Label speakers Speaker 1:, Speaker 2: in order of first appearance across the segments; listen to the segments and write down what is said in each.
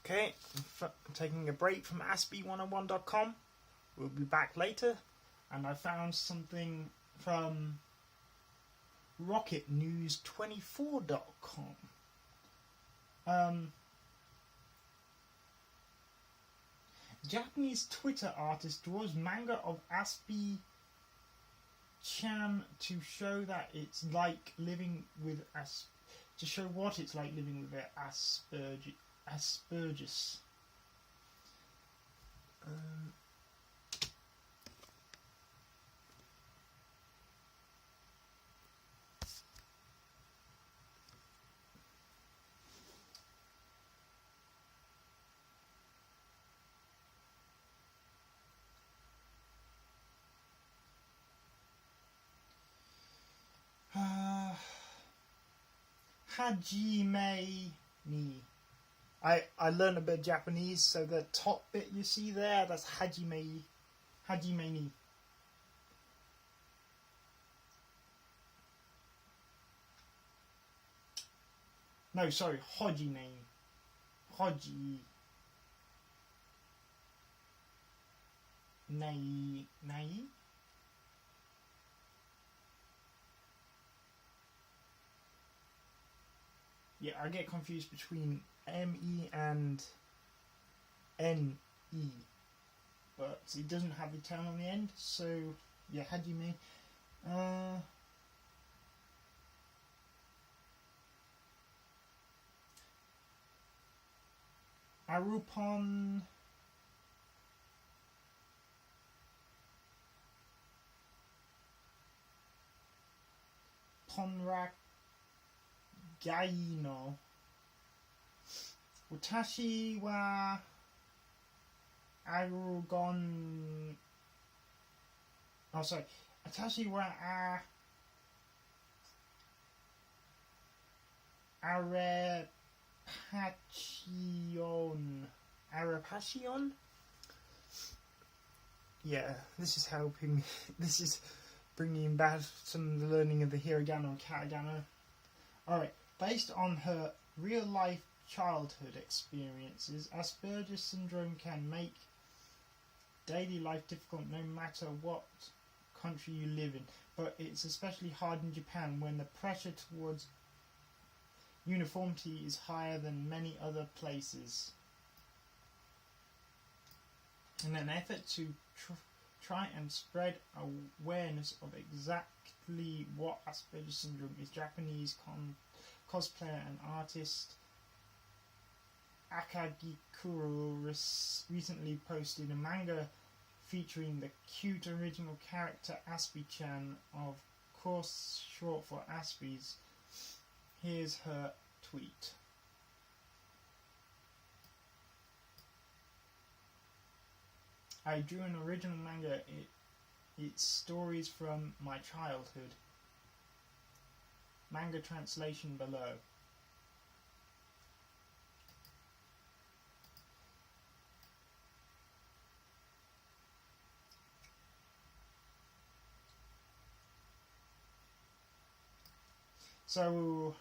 Speaker 1: Okay, I'm taking a break from Aspy101.com. We'll be back later, and I found something from comic-rocketnews24.com. Japanese Twitter artist draws manga of Aspy-chan to show that it's like living with to show what it's like living with Asperger's. Hajime ni. I learned a bit of Japanese, so the top bit you see there, that's Hajime ni. No, sorry, Hojime. Hoji. Nai. Yeah, I get confused between M-E and N-E. But it doesn't have the tone on the end, so yeah, Hajime. Arupon. Ponrak Gaino. Watashi wa Arugon. Oh, sorry. Watashi wa Arapashion? Yeah, this is helping me. This is bringing back some of the learning of the hiragana and katakana. Alright, based on her real-life childhood experiences, Asperger's syndrome can make daily life difficult no matter what country you live in, but it's especially hard in Japan when the pressure towards uniformity is higher than many other places. In an effort to try and spread awareness of exactly what Asperger's syndrome is, Japanese cosplayer and artist Akagikuro recently posted a manga featuring the cute original character Aspy-chan, of course short for Aspies. Here's her tweet. I drew an original manga. It's stories from my childhood. Manga translation below. So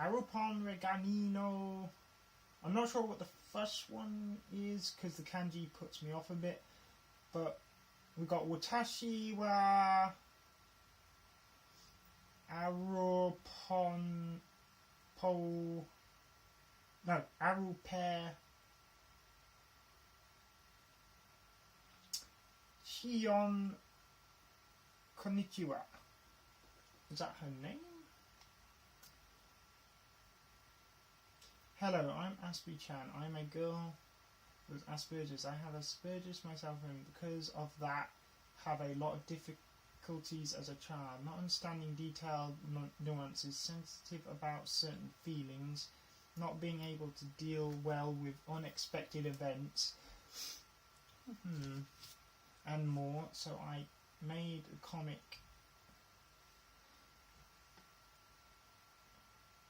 Speaker 1: Arupon Reganino. I'm not sure what the first one is because the kanji puts me off a bit. But we got Watashi wa Arupon Po. No, Arupe Shion Konnichiwa. Is that her name? Hello, I'm Aspy-chan. I'm a girl with Asperger's. I have Asperger's myself, and because of that have a lot of difficulties as a child. Not understanding detailed nuances, sensitive about certain feelings, not being able to deal well with unexpected events, and more. So I made a comic.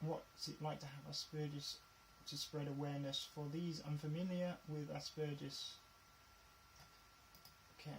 Speaker 1: What's it like to have Asperger's, to spread awareness for these unfamiliar with Asperger's. Okay.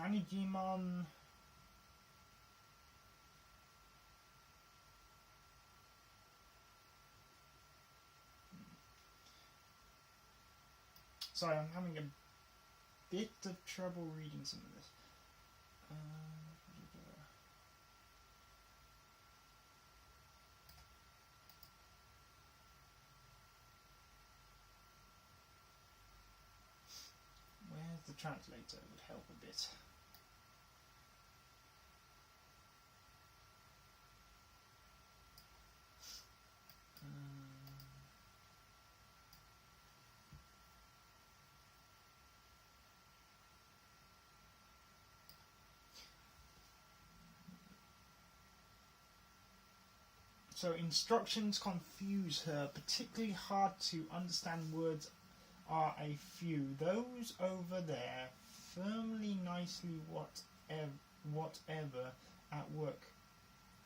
Speaker 1: Nanijimon. Sorry, I'm having a bit of trouble reading some of this. Where's the translator? Would help a bit. So instructions confuse her. Particularly hard to understand words are a few. Those over there, firmly, nicely, whatever, at work.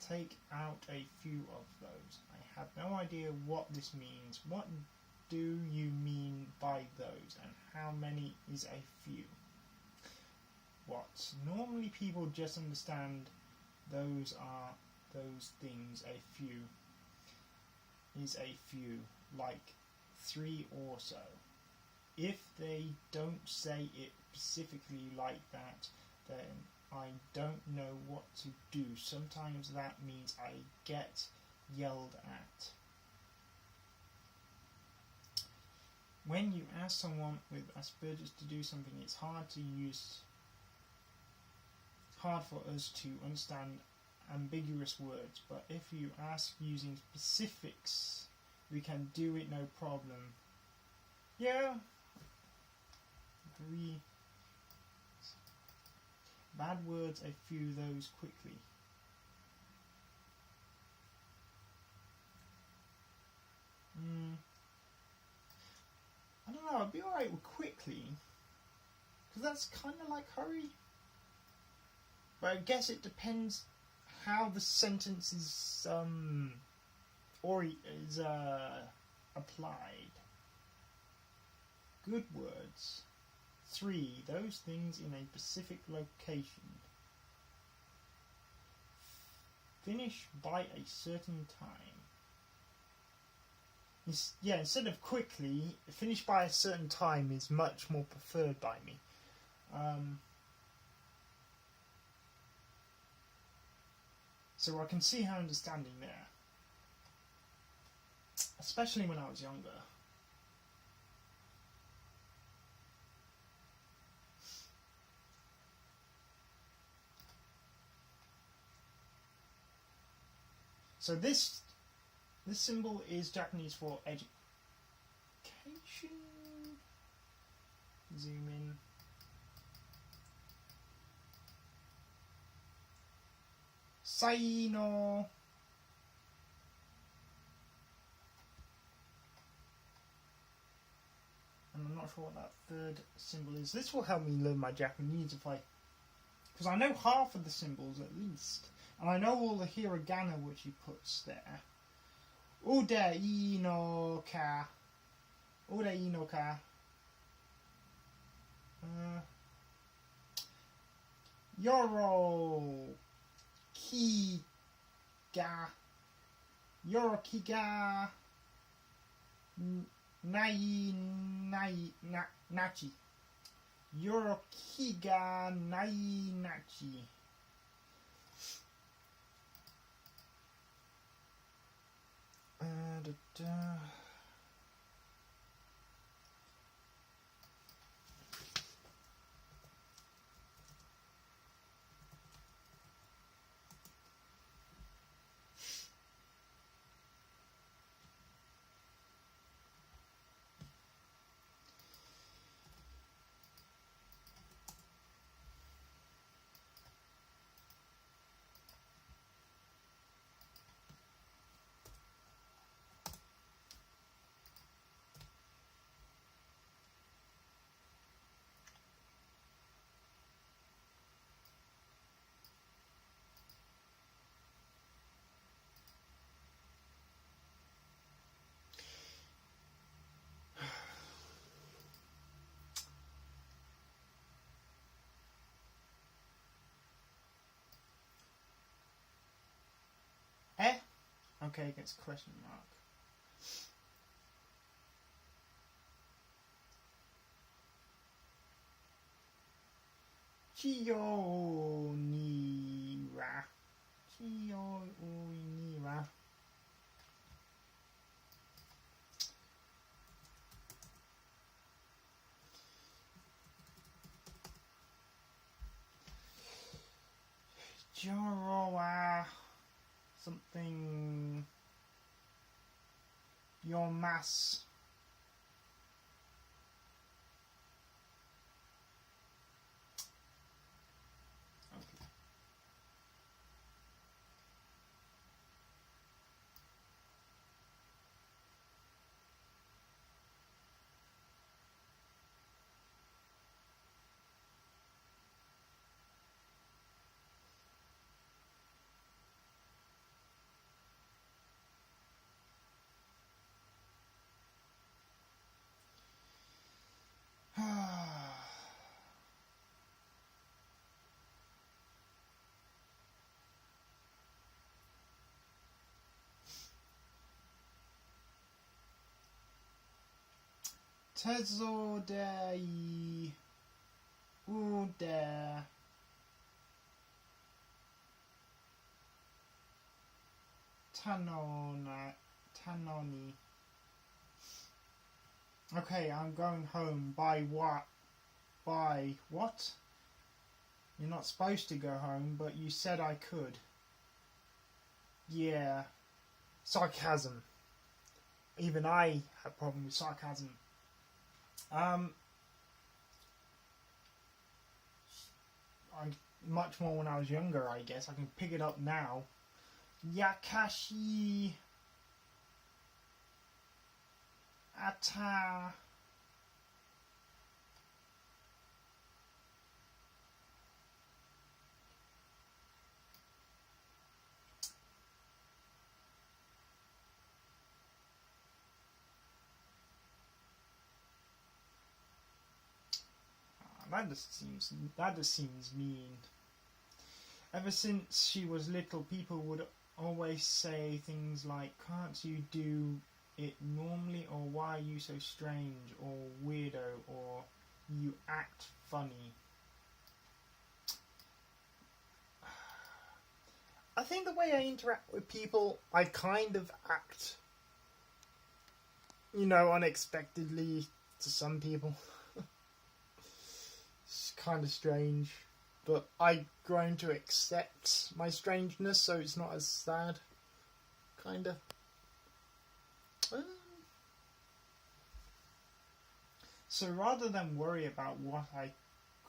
Speaker 1: Take out a few of those. I have no idea what this means. What do you mean by those? And how many is a few? What? Normally people just understand those are those things. A few is a few, like 3 or so. If they don't say it specifically like that, then I don't know what to do. Sometimes that means I get yelled at. When you ask someone with Asperger's to do something, it's hard for us to understand ambiguous words, but if you ask using specifics, we can do it no problem. Yeah. Agree. Bad words, a few those quickly. I don't know, I'd be alright with quickly, because that's kind of like hurry. But I guess it depends how the sentence is applied. Good words. 3. Those things in a specific location. Finish by a certain time. Yeah, instead of quickly, finish by a certain time is much more preferred by me. So I can see her understanding there. Especially when I was younger. So this symbol is Japanese for education. Zoom in. Sai no. And I'm not sure what that third symbol is. This will help me learn my Japanese because I know half of the symbols at least. And I know all the hiragana which he puts there. Udai no ka. Udai no ka. Yoro ki ga. Yoro ki ga. Nachi. Yoro ki ga nai nachi. Okay, against question mark. Chiyonira. Chiyonira. Joroa. Something. Your mass. Tezodei Ude Tanoni. Okay, I'm going home. By what? By what? You're not supposed to go home, but you said I could. Yeah. Sarcasm. Even I have a problem with sarcasm. I'm much more when I was younger, I guess. I can pick it up now. Yakashi Ata that just seems mean. Ever since she was little, people would always say things like, "Can't you do it normally?" or "Why are you so strange?" or "weirdo," or "you act funny." I think the way I interact with people, I kind of act, unexpectedly to some people. It's kind of strange, but I've grown to accept my strangeness, so it's not as sad. Kind of. So rather than worry about what I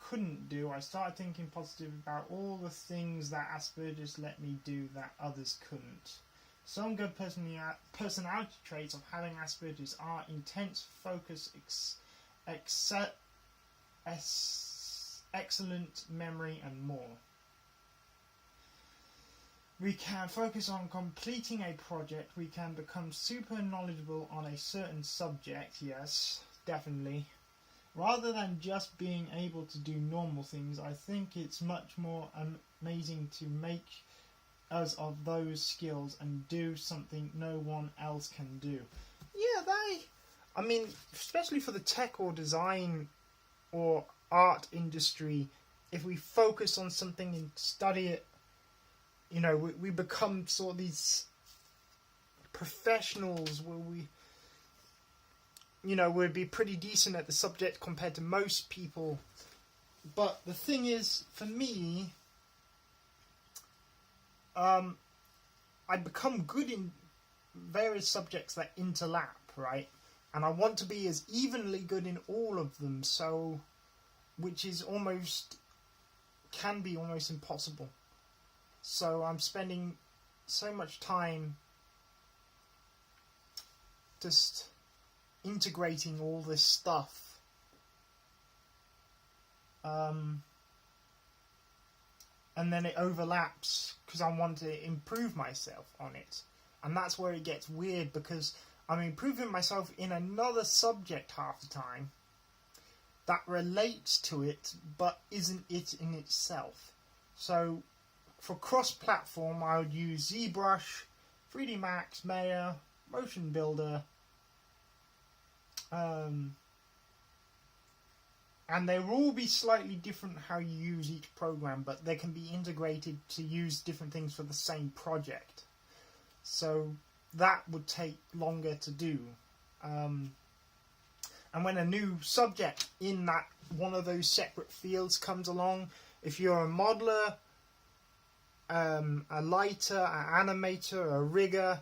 Speaker 1: couldn't do, I started thinking positive about all the things that Asperger's let me do that others couldn't. Some good personality traits of having Asperger's are intense focus, excellent memory, and more. We can focus on completing a project. We can become super knowledgeable on a certain subject. Yes, definitely. Rather than just being able to do normal things, I think it's much more amazing to make us of those skills and do something no one else can do. Yeah, especially for the tech or design or art industry, if we focus on something and study it, we become sort of these professionals where we'd be pretty decent at the subject compared to most people. But the thing is, for me, I become good in various subjects that interlap, right? And I want to be as evenly good in all of them, which can be almost impossible. So I'm spending so much time just integrating all this stuff. And then it overlaps because I want to improve myself on it. And that's where it gets weird, because I'm improving myself in another subject half the time that relates to it but isn't it in itself. So for cross-platform, I would use ZBrush. 3D Max, Maya, Motion Builder, and they will all be slightly different how you use each program, but they can be integrated to use different things for the same project. So that would take longer to do. And when a new subject in that one of those separate fields comes along, if you're a modeler, a lighter, an animator, a rigger,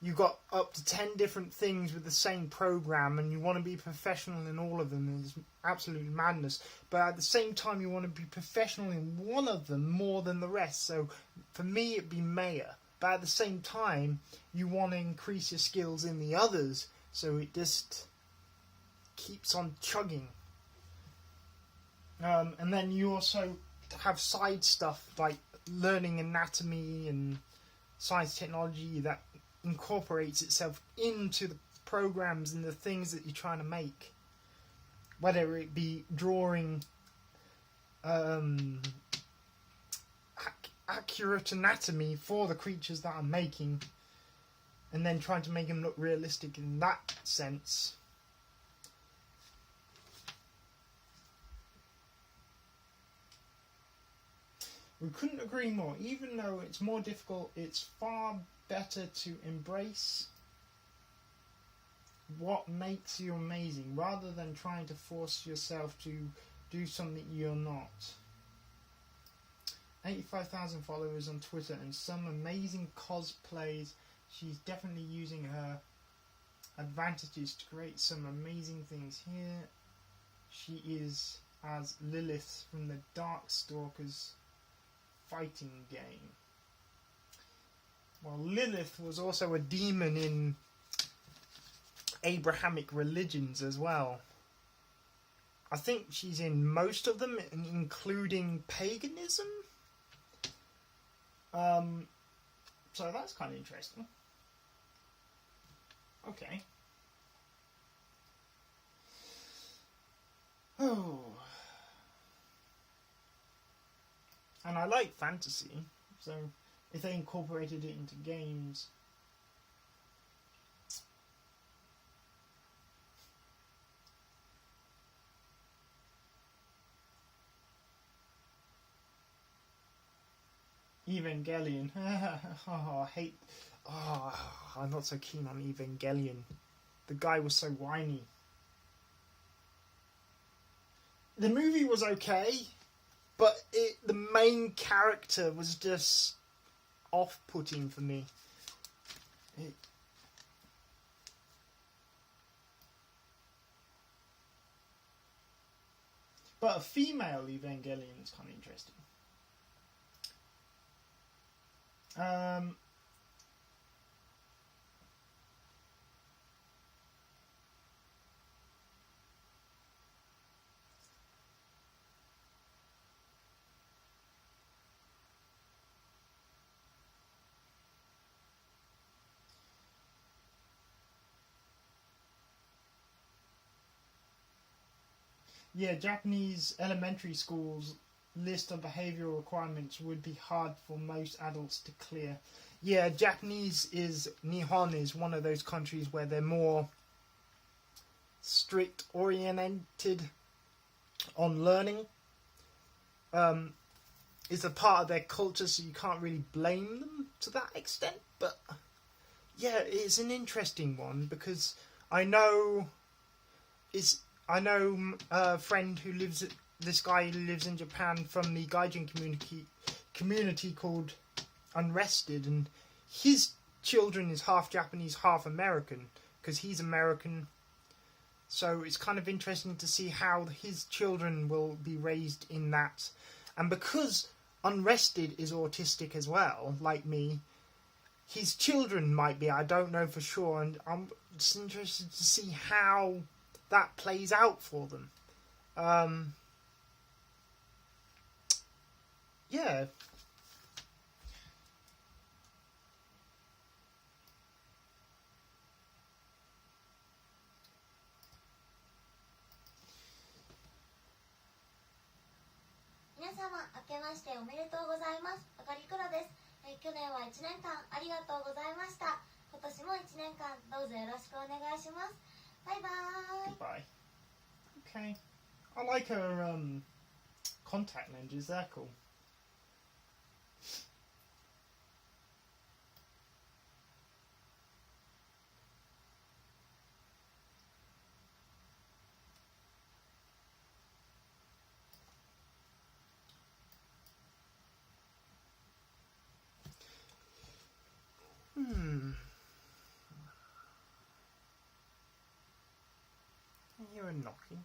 Speaker 1: you've got up to 10 different things with the same program, and you want to be professional in all of them. It's absolute madness. But at the same time, you want to be professional in one of them more than the rest. So for me, it'd be Maya. But at the same time, you want to increase your skills in the others, so it just keeps on chugging. And then you also have side stuff like learning anatomy and science technology that incorporates itself into the programs and the things that you're trying to make, whether it be drawing accurate anatomy for the creatures that I'm making, and then trying to make them look realistic in that sense. We couldn't agree more. Even though it's more difficult, it's far better to embrace what makes you amazing, rather than trying to force yourself to do something you're not. 85,000 followers on Twitter and some amazing cosplays. She's definitely using her advantages to create some amazing things here. She is as Lilith from the Darkstalkers fighting game. Well, Lilith was also a demon in Abrahamic religions as well. I think she's in most of them, including paganism. So that's kind of interesting. Okay. Oh. And I like fantasy, so if they incorporated it into games. Evangelion. Oh, I hate... Oh, I'm not so keen on Evangelion. The guy was so whiny. The movie was okay, but the main character was just off-putting for me. But a female Evangelion is kind of interesting. Yeah, Japanese elementary schools list of behavioural requirements would be hard for most adults to clear. Yeah, Nihon is one of those countries where they're more strict oriented on learning. It's a part of their culture, so you can't really blame them to that extent. But yeah, it's an interesting one because I know a friend who lives. This guy lives in Japan from the gaijin community called Unrested, and his children is half Japanese, half American, because he's American. So it's kind of interesting to see how his children will be raised in that. And because Unrested is autistic as well, like me, his children might be, I don't know for sure, and I'm just interested to see how that plays out for them. Yeah.
Speaker 2: 去年は1年間ありがとうございました。今年も1年間どうぞよろしくお願いします。バイバーイ。
Speaker 1: Goodbye. Okay. I like her contact lenses, they're cool. I hear a knocking.